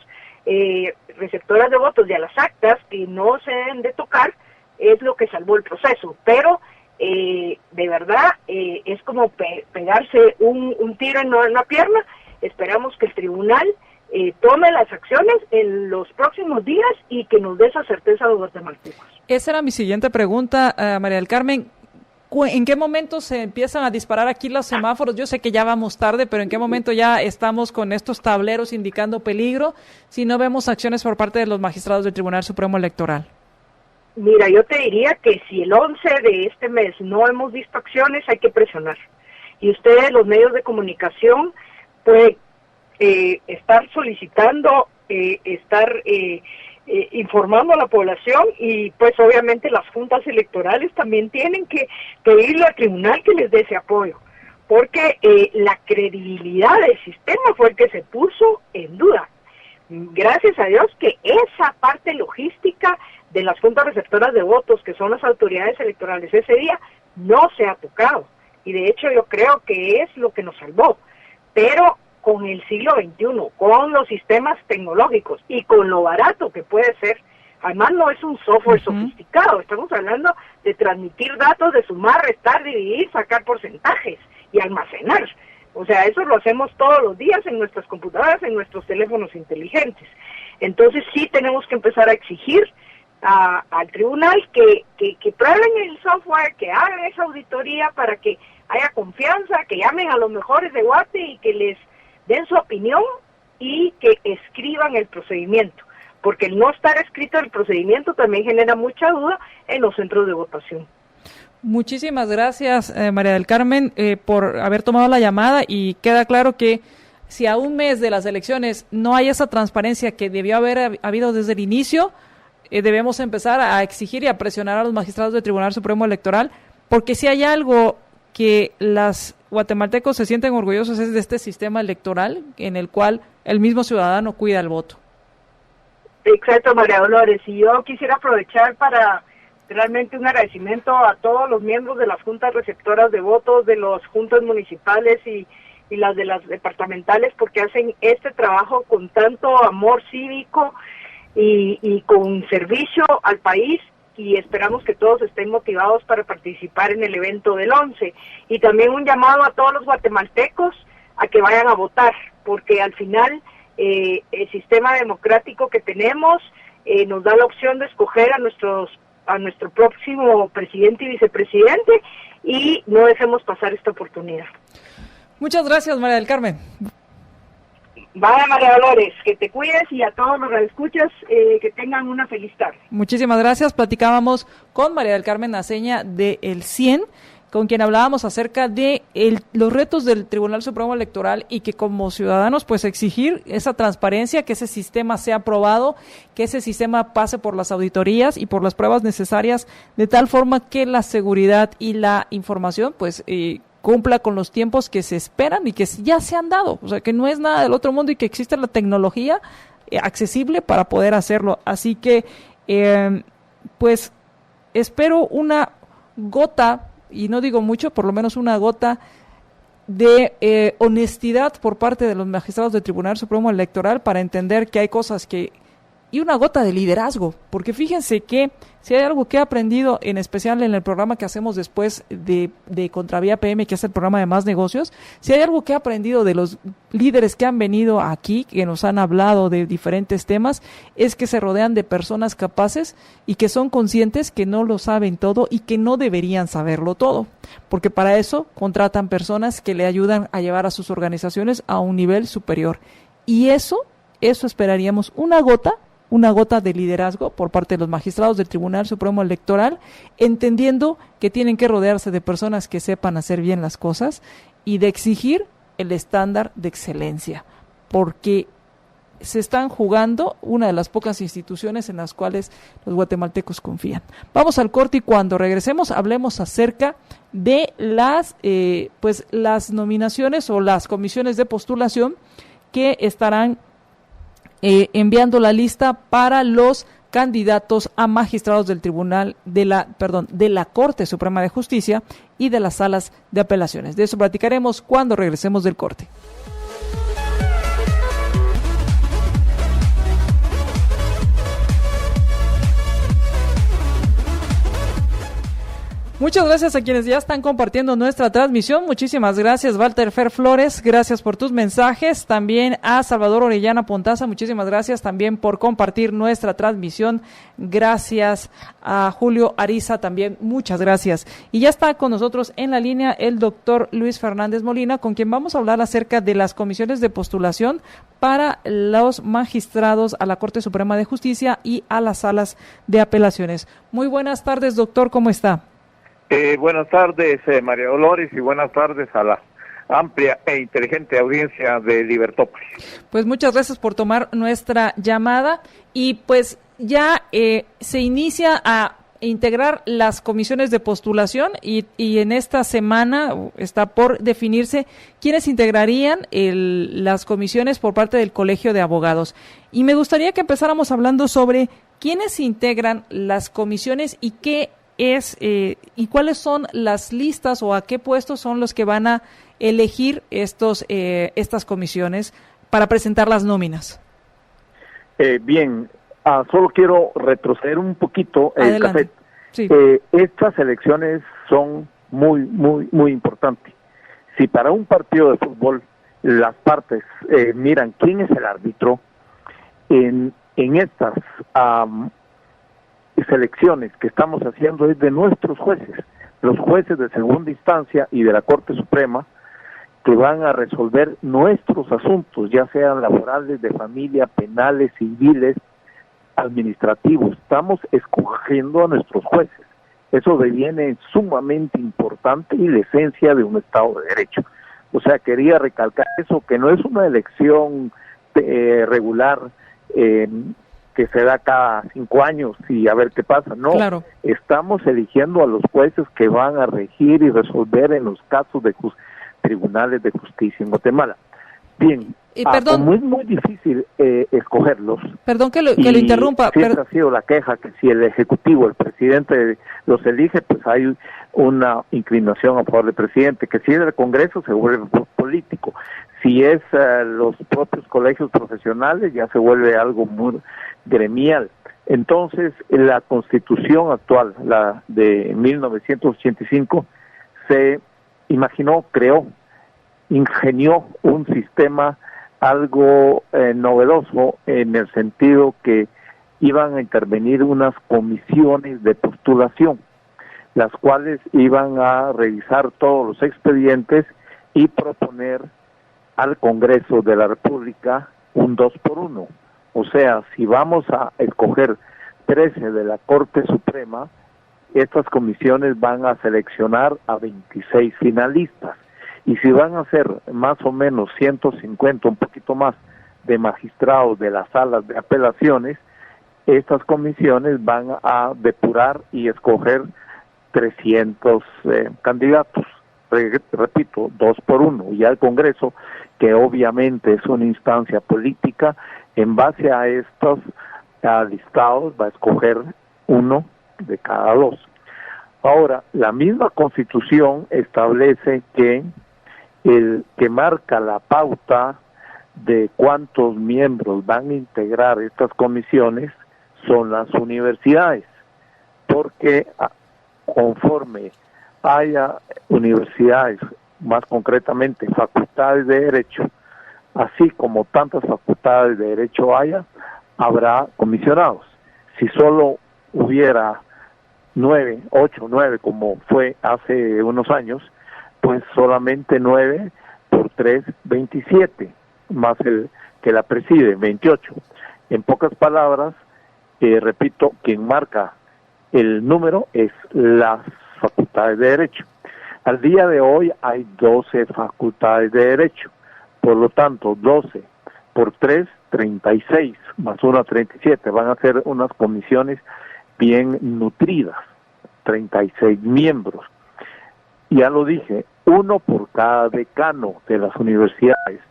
receptoras de votos y a las actas que no se deben de tocar, es lo que salvó el proceso. Pero de verdad es como pegarse un tiro en la pierna. Esperamos que el tribunal tome las acciones en los próximos días y que nos dé esa certeza a los guatemaltecos. Esa era mi siguiente pregunta, María del Carmen. ¿En qué momento se empiezan a disparar aquí los semáforos? Yo sé que ya vamos tarde, pero ¿en qué momento ya estamos con estos tableros indicando peligro si no vemos acciones por parte de los magistrados del Tribunal Supremo Electoral? Mira, yo te diría que si el 11 de este mes no hemos visto acciones, hay que presionar. Y ustedes, los medios de comunicación, pueden estar solicitando, informando a la población, y pues obviamente las juntas electorales también tienen que pedirle al tribunal que les dé ese apoyo, porque la credibilidad del sistema fue el que se puso en duda. Gracias a Dios que esa parte logística de las juntas receptoras de votos, que son las autoridades electorales ese día, no se ha tocado, y de hecho yo creo que es lo que nos salvó. Pero con el siglo XXI, con los sistemas tecnológicos y con lo barato que puede ser, además no es un software sofisticado, estamos hablando de transmitir datos, de sumar, restar, dividir, sacar porcentajes y almacenar. O sea, eso lo hacemos todos los días en nuestras computadoras, en nuestros teléfonos inteligentes. Entonces sí tenemos que empezar a exigir al tribunal que prueben el software, que hagan esa auditoría para que haya confianza, que llamen a los mejores de Guate y que les den su opinión y que escriban el procedimiento, porque el no estar escrito el procedimiento también genera mucha duda en los centros de votación. Muchísimas gracias, María del Carmen, por haber tomado la llamada, y queda claro que si a un mes de las elecciones no hay esa transparencia que debió haber habido desde el inicio, debemos empezar a exigir y a presionar a los magistrados del Tribunal Supremo Electoral, porque si hay algo que las guatemaltecos se sienten orgullosos es de este sistema electoral en el cual el mismo ciudadano cuida el voto. Exacto, María Dolores, y yo quisiera aprovechar para realmente un agradecimiento a todos los miembros de las juntas receptoras de votos, de los juntas municipales y las de las departamentales, porque hacen este trabajo con tanto amor cívico y con servicio al país, y esperamos que todos estén motivados para participar en el evento del 11. Y también un llamado a todos los guatemaltecos a que vayan a votar, porque al final el sistema democrático que tenemos nos da la opción de escoger a nuestro próximo presidente y vicepresidente, y no dejemos pasar esta oportunidad. Muchas gracias, María del Carmen. Vaya, María Dolores, que te cuides, y a todos los radioescuchas que tengan una feliz tarde. Muchísimas gracias. Platicábamos con María del Carmen Aceña de El 100, con quien hablábamos acerca de los retos del Tribunal Supremo Electoral, y que como ciudadanos pues exigir esa transparencia, que ese sistema sea aprobado, que ese sistema pase por las auditorías y por las pruebas necesarias, de tal forma que la seguridad y la información pues cumpla con los tiempos que se esperan y que ya se han dado, o sea, que no es nada del otro mundo y que existe la tecnología accesible para poder hacerlo. Así que, pues, espero una gota, y no digo mucho, por lo menos una gota de honestidad por parte de los magistrados del Tribunal Supremo Electoral para entender que hay cosas y una gota de liderazgo, porque fíjense que si hay algo que he aprendido, en especial en el programa que hacemos después de Contravía PM, que es el programa de Más Negocios, si hay algo que he aprendido de los líderes que han venido aquí, que nos han hablado de diferentes temas, es que se rodean de personas capaces y que son conscientes que no lo saben todo y que no deberían saberlo todo, porque para eso contratan personas que le ayudan a llevar a sus organizaciones a un nivel superior. Y eso esperaríamos, una gota de liderazgo por parte de los magistrados del Tribunal Supremo Electoral, entendiendo que tienen que rodearse de personas que sepan hacer bien las cosas y de exigir el estándar de excelencia, porque se están jugando una de las pocas instituciones en las cuales los guatemaltecos confían. Vamos al corte, y cuando regresemos hablemos acerca de las nominaciones o las comisiones de postulación que estarán enviando la lista para los candidatos a magistrados del Tribunal de la Corte Suprema de Justicia y de las salas de apelaciones. De eso platicaremos cuando regresemos del corte. Muchas gracias a quienes ya están compartiendo nuestra transmisión. Muchísimas gracias, Walter Fer Flores, gracias por tus mensajes. También a Salvador Orellana Pontaza, muchísimas gracias también por compartir nuestra transmisión. Gracias a Julio Ariza también, muchas gracias. Y ya está con nosotros en la línea el doctor Luis Fernández Molina, con quien vamos a hablar acerca de las comisiones de postulación para los magistrados a la Corte Suprema de Justicia y a las salas de apelaciones. Muy buenas tardes, doctor, ¿cómo está? Buenas tardes, María Dolores, y buenas tardes a la amplia e inteligente audiencia de Libertópolis. Pues muchas gracias por tomar nuestra llamada, y pues ya se inicia a integrar las comisiones de postulación y en esta semana está por definirse quiénes integrarían las comisiones por parte del Colegio de Abogados. Y me gustaría que empezáramos hablando sobre quiénes integran las comisiones y qué y cuáles son las listas o a qué puestos son los que van a elegir estas comisiones para presentar las nóminas. Bien, solo quiero retroceder un poquito el café. Sí. Estas elecciones son muy, muy, muy importantes. Si para un partido de fútbol las partes miran quién es el árbitro, en estas selecciones que estamos haciendo es de nuestros jueces, los jueces de segunda instancia y de la Corte Suprema, que van a resolver nuestros asuntos, ya sean laborales, de familia, penales, civiles, administrativos. Estamos escogiendo a nuestros jueces. Eso deviene sumamente importante y la esencia de un Estado de Derecho. O sea, quería recalcar eso, que no es una elección regular que se da cada 5 años y a ver qué pasa. No, claro. Estamos eligiendo a los jueces que van a regir y resolver en los casos de tribunales de justicia en Guatemala. Bien, como es muy difícil escogerlos. Perdón que lo interrumpa. Siempre ha sido la queja que si el Ejecutivo, el presidente los elige, pues hay una inclinación a favor del presidente, que si es el Congreso se vuelve político. Si es los propios colegios profesionales ya se vuelve algo muy gremial. Entonces, la Constitución actual, la de 1985, se ingenió un sistema algo novedoso en el sentido que iban a intervenir unas comisiones de postulación, las cuales iban a revisar todos los expedientes y proponer al Congreso de la República un 2-por-1. O sea, si vamos a escoger 13 de la Corte Suprema, estas comisiones van a seleccionar a 26 finalistas. Y si van a ser más o menos 150, un poquito más, de magistrados de las salas de apelaciones, estas comisiones van a depurar y escoger 300 candidatos. Repito, 2-por-1. Y al Congreso, que obviamente es una instancia política, en base a estos listados va a escoger uno de cada 2. Ahora, la misma Constitución establece que el que marca la pauta de cuántos miembros van a integrar estas comisiones son las universidades, porque conforme haya universidades, más concretamente facultades de Derecho, así como tantas facultades de Derecho habrá comisionados. Si solo hubiera 8, 9, como fue hace unos años, pues solamente 9 por 3, 27, más el que la preside, 28. En pocas palabras, repito, quien marca el número es las facultades de Derecho. Al día de hoy hay 12 facultades de Derecho, por lo tanto 12 por 3, 36, más 1, 37, van a ser unas comisiones bien nutridas, 36 miembros. Ya lo dije, 1 por cada decano de las universidades,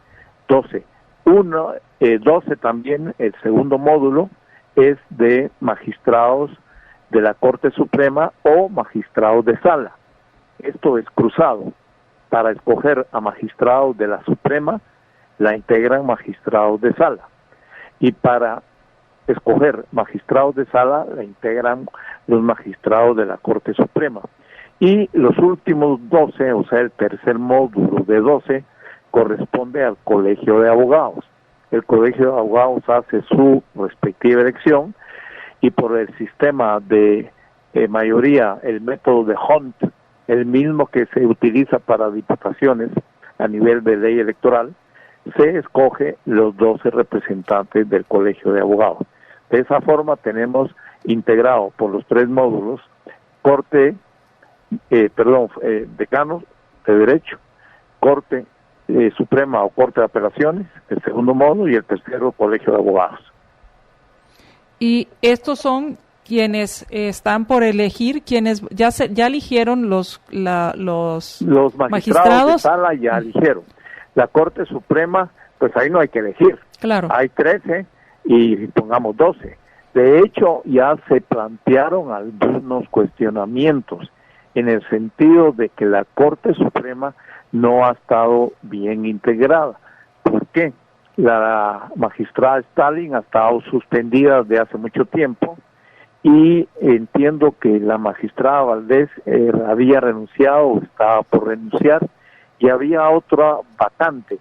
12. 12 también, el segundo módulo, es de magistrados de la Corte Suprema o magistrados de sala. Esto es cruzado. Para escoger a magistrados de la Suprema, la integran magistrados de sala. Y para escoger magistrados de sala, la integran los magistrados de la Corte Suprema. Y los últimos 12, o sea, el tercer módulo de 12, corresponde al Colegio de Abogados. El Colegio de Abogados hace su respectiva elección y por el sistema de mayoría, el método de Hunt, el mismo que se utiliza para diputaciones a nivel de ley electoral, se escoge los 12 representantes del Colegio de Abogados. De esa forma tenemos integrado por los 3 módulos decanos de Derecho, Corte Suprema o Corte de Apelaciones, el segundo módulo, y el tercero, Colegio de Abogados. Y estos son quienes están por elegir, quienes ya eligieron los magistrados de sala ya eligieron. La Corte Suprema, pues ahí no hay que elegir. Claro. Hay 13 y pongamos 12. De hecho, ya se plantearon algunos cuestionamientos en el sentido de que la Corte Suprema no ha estado bien integrada. ¿Por qué? La magistrada Stalin ha estado suspendida desde hace mucho tiempo y entiendo que la magistrada Valdés había renunciado o estaba por renunciar y había otra vacante.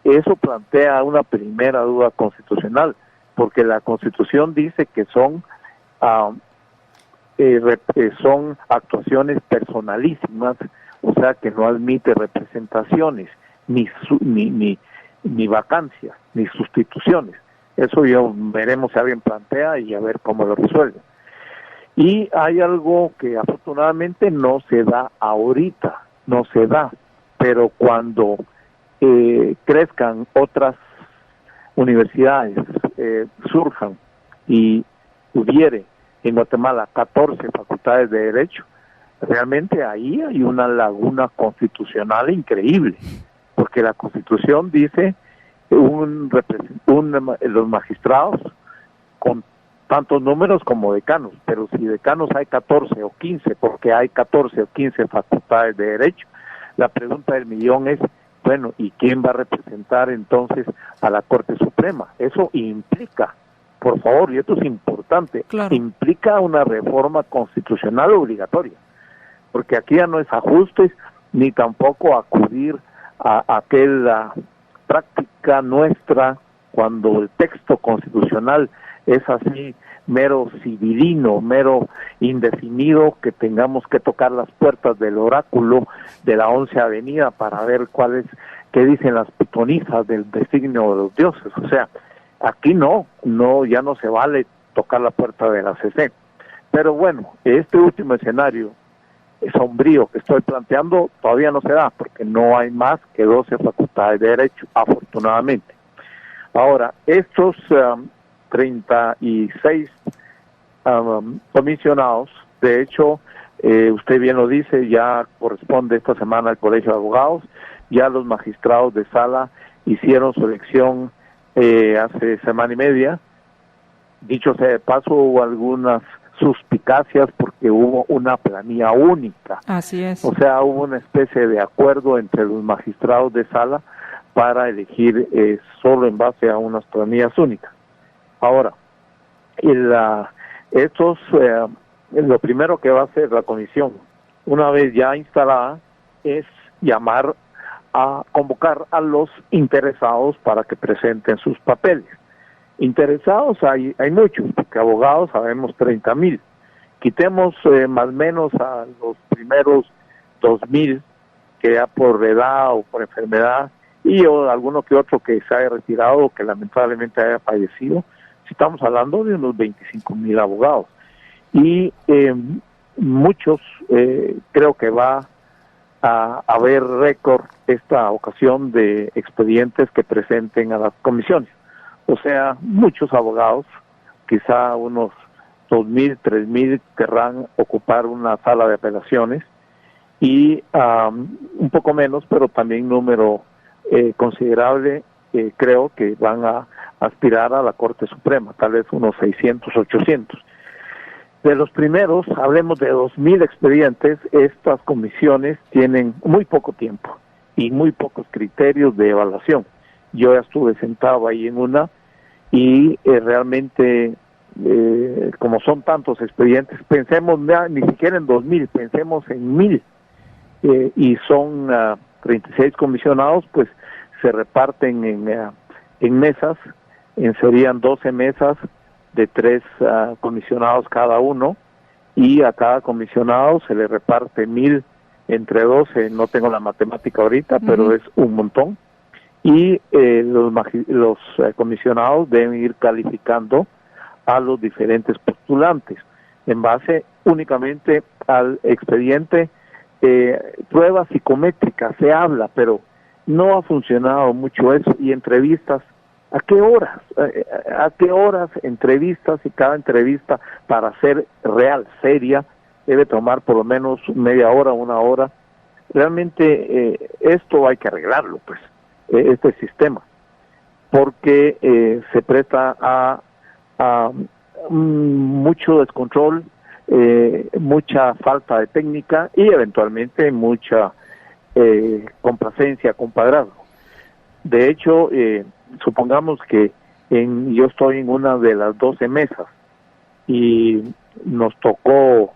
Eso plantea una primera duda constitucional, porque la Constitución dice que son actuaciones personalísimas, o sea que no admite representaciones, ni vacancias, ni sustituciones. Eso ya veremos si alguien plantea y a ver cómo lo resuelve. Y hay algo que afortunadamente no se da ahorita, no se da, pero cuando crezcan otras universidades, surjan y hubiere en Guatemala 14 facultades de Derecho, realmente ahí hay una laguna constitucional increíble, porque la Constitución dice los magistrados con tantos números como decanos, pero si decanos hay 14 o 15, porque hay 14 o 15 facultades de Derecho, la pregunta del millón es, bueno, ¿y quién va a representar entonces a la Corte Suprema? Eso implica, por favor, y esto es importante, claro, implica una reforma constitucional obligatoria, porque aquí ya no es ajustes, ni tampoco acudir a aquella práctica nuestra cuando el texto constitucional es así mero civilino, mero indefinido, que tengamos que tocar las puertas del oráculo de la 11 Avenida para ver qué dicen las pitonizas del designio de los dioses. O sea, aquí ya no se vale tocar la puerta de la CC. Pero bueno, este último escenario sombrío que estoy planteando todavía no se da, porque no hay más que 12 facultades de Derecho, afortunadamente. Ahora, estos 36 comisionados, de hecho, usted bien lo dice, ya corresponde esta semana al Colegio de Abogados, ya los magistrados de sala hicieron su elección hace semana y media. Dicho sea de paso, hubo algunas suspicacias porque hubo una planilla única. Así es. O sea, hubo una especie de acuerdo entre los magistrados de sala para elegir solo en base a unas planillas únicas. Ahora, lo primero que va a hacer la comisión, una vez ya instalada, es convocar a los interesados para que presenten sus papeles. Interesados hay muchos, porque abogados sabemos 30,000. Quitemos más o menos a los primeros 2,000 que ya por edad o por enfermedad, y alguno que otro que se haya retirado o que lamentablemente haya fallecido. Estamos hablando de unos 25,000 abogados. Y muchos, creo que va a haber récord esta ocasión de expedientes que presenten a las comisiones. O sea, muchos abogados, quizá unos 2,000, 3,000 querrán ocupar una sala de apelaciones, y un poco menos, pero también número considerable, creo que van a aspirar a la Corte Suprema, tal vez unos 600, 800. De los primeros, hablemos de 2,000 expedientes, estas comisiones tienen muy poco tiempo y muy pocos criterios de evaluación. Yo ya estuve sentado ahí en una, y realmente, como son tantos expedientes, pensemos ni siquiera en 2,000, pensemos en 1,000, y son 36 comisionados, pues se reparten en mesas, serían 12 mesas de 3 comisionados cada uno, y a cada comisionado se le reparte 1,000 entre 12, no tengo la matemática ahorita, pero es un montón. Y los comisionados deben ir calificando a los diferentes postulantes en base únicamente al expediente. Pruebas psicométricas se habla, pero no ha funcionado mucho eso. Y entrevistas, ¿a qué horas? ¿A qué horas entrevistas? Y cada entrevista, para ser real, seria, debe tomar por lo menos media hora, 1 hora. Realmente esto hay que arreglarlo, pues, este sistema, porque se presta a mucho descontrol, mucha falta de técnica y eventualmente mucha complacencia, compadrazgo. De hecho, supongamos que yo estoy en una de las 12 mesas y nos tocó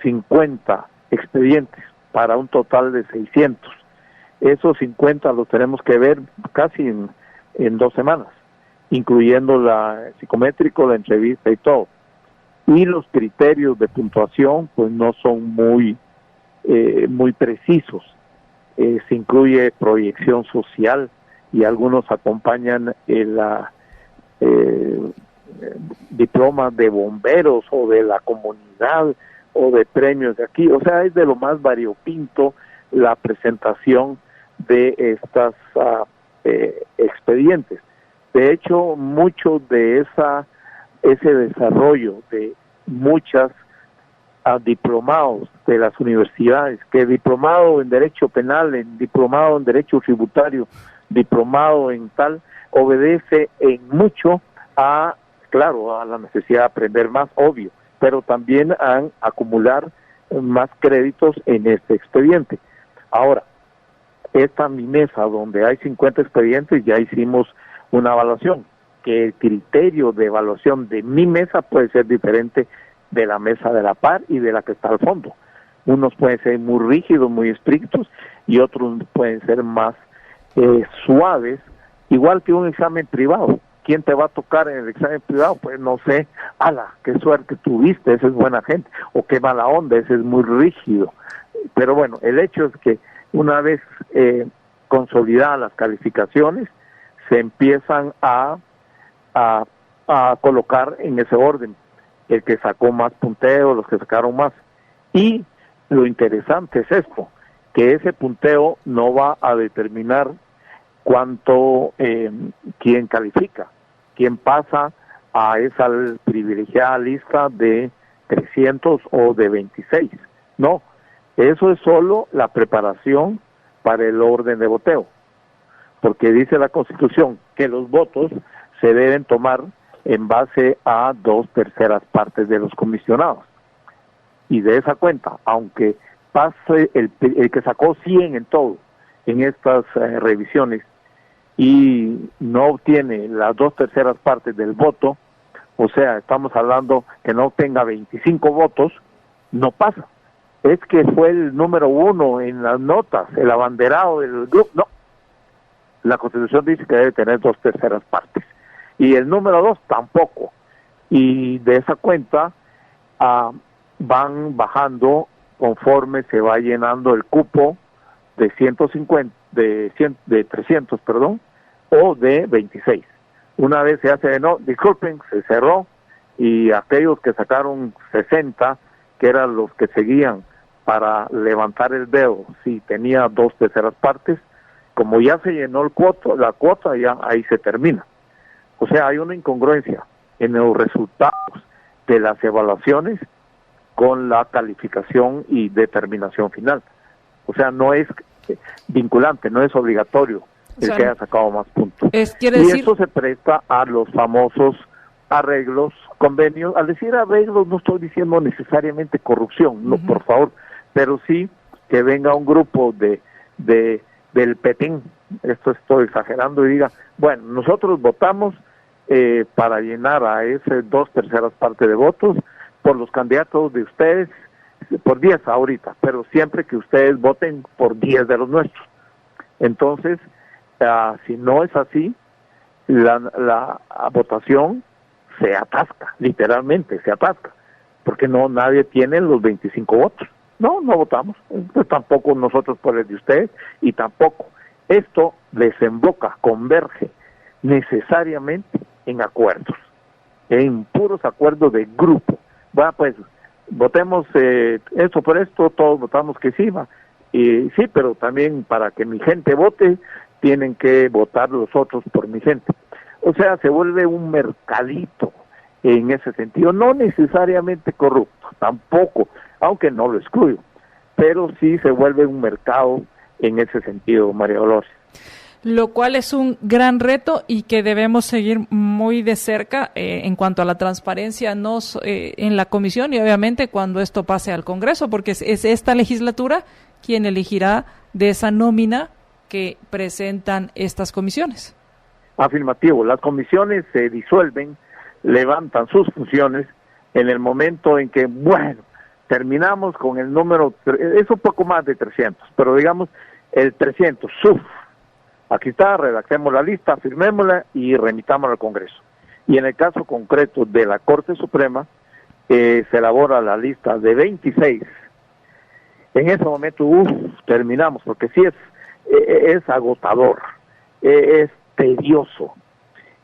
50 expedientes para un total de 600. Esos 50 los tenemos que ver casi en 2 semanas, incluyendo el psicométrico, la entrevista y todo. Y los criterios de puntuación pues no son muy precisos. Se incluye proyección social, y algunos acompañan diplomas de bomberos o de la comunidad o de premios de aquí. O sea, es de lo más variopinto la presentación de estas expedientes. De hecho, mucho de ese desarrollo de muchas diplomados de las universidades, que diplomado en Derecho Penal, en diplomado en Derecho Tributario, diplomado en tal, obedece en mucho claro, a la necesidad de aprender más, obvio, pero también a acumular más créditos en este expediente. Ahora, esta mi mesa donde hay 50 expedientes, ya hicimos una evaluación, que el criterio de evaluación de mi mesa puede ser diferente de la mesa de la par y de la que está al fondo. Unos pueden ser muy rígidos, muy estrictos, y otros pueden ser más suaves, igual que un examen privado. ¿Quién te va a tocar en el examen privado? Pues no sé, qué suerte tuviste, ese es buena gente, o qué mala onda, ese es muy rígido. Pero bueno, el hecho es que una vez consolidadas las calificaciones, se empiezan a colocar en ese orden, el que sacó más punteo, los que sacaron más. Y lo interesante es esto, que ese punteo no va a determinar cuánto, quién califica, quién pasa a esa privilegiada lista de 300 o de 26. No, eso es solo la preparación para el orden de voteo, porque dice la Constitución que los votos se deben tomar en base a 2/3 partes de los comisionados. Y de esa cuenta, aunque pase el que sacó 100 en todo, en estas revisiones, y no obtiene las 2/3 partes del voto, o sea, estamos hablando que no obtenga 25 votos, no pasa. Es que fue el número 1 en las notas, el abanderado del grupo. No, la Constitución dice que debe tener 2/3 partes. Y el número 2 tampoco. Y de esa cuenta van bajando conforme se va llenando el cupo de 150, de 300, perdón, o de 26. Una vez se hace disculpen, se cerró, y aquellos que sacaron 60, que eran los que seguían para levantar el dedo, si tenía 2/3 partes, como ya se llenó la cuota, ya ahí se termina. O sea, hay una incongruencia en los resultados de las evaluaciones con la calificación y determinación final. O sea, no es vinculante, no es obligatorio el que haya sacado más puntos. Eso se presta a los famosos arreglos, convenios. Al decir arreglos no estoy diciendo necesariamente corrupción, no, por favor, pero sí que venga un grupo del Petén, esto estoy exagerando, y diga, bueno, nosotros votamos para llenar a ese 2/3 partes de votos por los candidatos de ustedes, por 10 ahorita, pero siempre que ustedes voten por 10 de los nuestros. Entonces, si no es así, la votación se atasca, literalmente se atasca, porque nadie tiene los 25 votos. No votamos, pues tampoco nosotros por el de ustedes, y tampoco. Esto desemboca, converge necesariamente en acuerdos, en puros acuerdos de grupo. Bueno, pues votemos esto por esto, todos votamos que sí, y sí, pero también para que mi gente vote, tienen que votar los otros por mi gente. O sea, se vuelve un mercadito en ese sentido, no necesariamente corrupto, tampoco, aunque no lo excluyo, pero sí se vuelve un mercado en ese sentido, María Dolores. Lo cual es un gran reto y que debemos seguir muy de cerca en cuanto a la transparencia en la comisión, y obviamente cuando esto pase al Congreso, porque es esta legislatura quien elegirá de esa nómina que presentan estas comisiones. Afirmativo, las comisiones se disuelven, levantan sus funciones en el momento en que, terminamos con el número, es un poco más de 300, pero digamos el 300, aquí está, redactemos la lista, firmémosla y remitámosla al Congreso. Y en el caso concreto de la Corte Suprema, se elabora la lista de 26. En ese momento, terminamos, porque sí es agotador, es tedioso.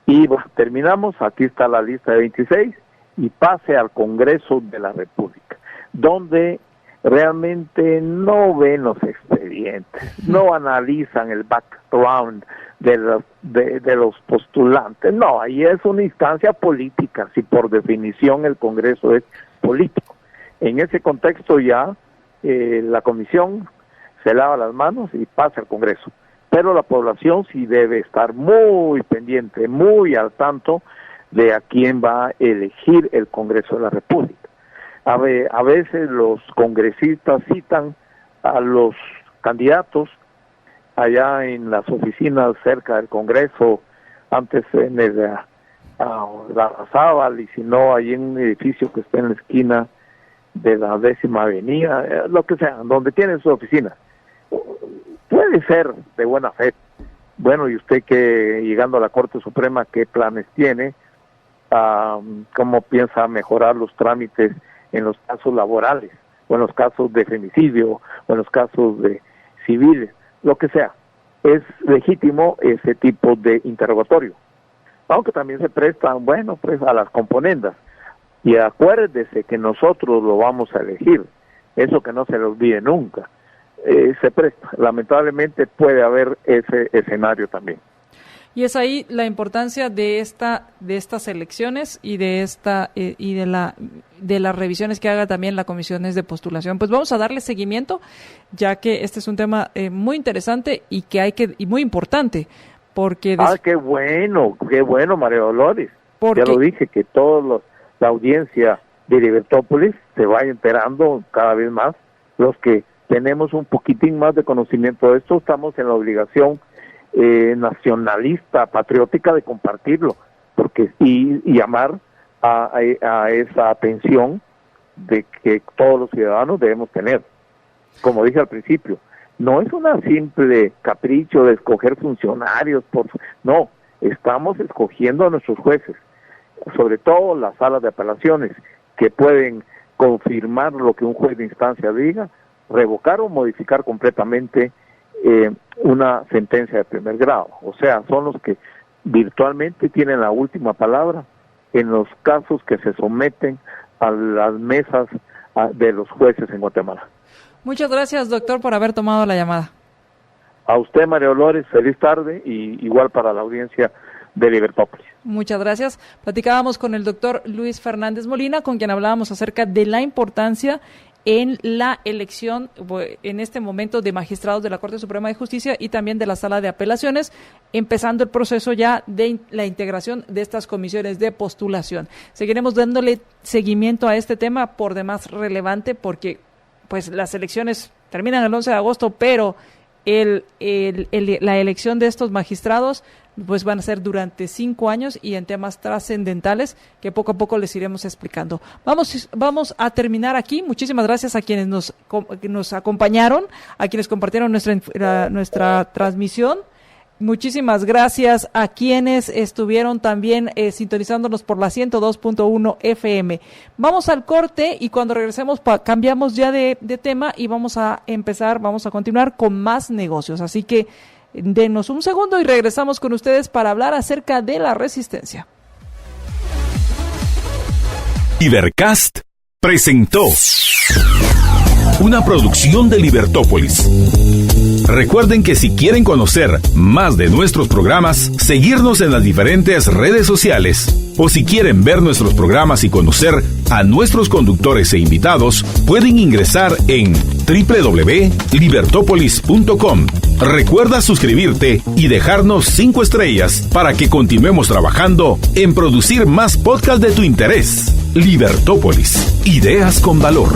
Y terminamos, aquí está la lista de 26, y pase al Congreso de la República, donde realmente no ven los expedientes, no analizan el background, de los postulantes. No, ahí es una instancia política, si por definición el Congreso es político. En ese contexto ya la comisión se lava las manos y pasa al Congreso. Pero la población sí debe estar muy pendiente, muy al tanto de a quién va a elegir el Congreso de la República. A veces los congresistas citan a los candidatos allá en las oficinas cerca del Congreso, antes en la Sábal, y si no, ahí en un edificio que está en la esquina de la 10ª Avenida, lo que sea, donde tienen su oficina. Puede ser de buena fe. Bueno, y usted que llegando a la Corte Suprema, ¿qué planes tiene? ¿Cómo piensa mejorar los trámites en los casos laborales, o en los casos de femicidio, o en los casos de civiles? Lo que sea, es legítimo ese tipo de interrogatorio, aunque también se prestan, bueno, pues a las componendas, y acuérdese que nosotros lo vamos a elegir, eso que no se le olvide nunca, se presta, lamentablemente puede haber ese escenario también. Y es ahí la importancia de estas elecciones y de las revisiones que haga también la comisiones de postulación. Pues vamos a darle seguimiento, ya que este es un tema muy interesante y y muy importante, porque qué bueno, María Dolores. Ya lo dije, que la audiencia de Libertópolis se vaya enterando cada vez más. Los que tenemos un poquitín más de conocimiento de esto, estamos en la obligación nacionalista, patriótica, de compartirlo, porque y llamar a esa atención de que todos los ciudadanos debemos tener. Como dije al principio, no es una simple capricho de escoger funcionarios, no, estamos escogiendo a nuestros jueces, sobre todo las salas de apelaciones, que pueden confirmar lo que un juez de instancia diga, revocar o modificar completamente una sentencia de primer grado. O sea, son los que virtualmente tienen la última palabra en los casos que se someten a las mesas de los jueces en Guatemala. Muchas gracias, doctor, por haber tomado la llamada. A usted, María Dolores, feliz tarde, y igual para la audiencia de Libertópolis. Muchas gracias. Platicábamos con el doctor Luis Fernández Molina, con quien hablábamos acerca de la importancia en la elección, en este momento, de magistrados de la Corte Suprema de Justicia y también de la Sala de Apelaciones, empezando el proceso ya de la integración de estas comisiones de postulación. Seguiremos dándole seguimiento a este tema, por demás relevante, porque pues las elecciones terminan el 11 de agosto, pero la elección de estos magistrados pues van a ser durante 5 años y en temas trascendentales que poco a poco les iremos explicando. Vamos a terminar aquí. Muchísimas gracias a quienes nos acompañaron, a quienes compartieron nuestra transmisión. Muchísimas gracias a quienes estuvieron también sintonizándonos por la 102.1 FM. Vamos al corte y cuando regresemos cambiamos ya de tema y vamos a continuar con más negocios. Así que denos un segundo y regresamos con ustedes para hablar acerca de la resistencia. Ibercast presentó una producción de Libertópolis. Recuerden que si quieren conocer más de nuestros programas, seguirnos en las diferentes redes sociales, o si quieren ver nuestros programas y conocer a nuestros conductores e invitados, pueden ingresar en www.libertopolis.com. Recuerda suscribirte y dejarnos 5 estrellas para que continuemos trabajando en producir más podcasts de tu interés. Libertópolis, ideas con valor.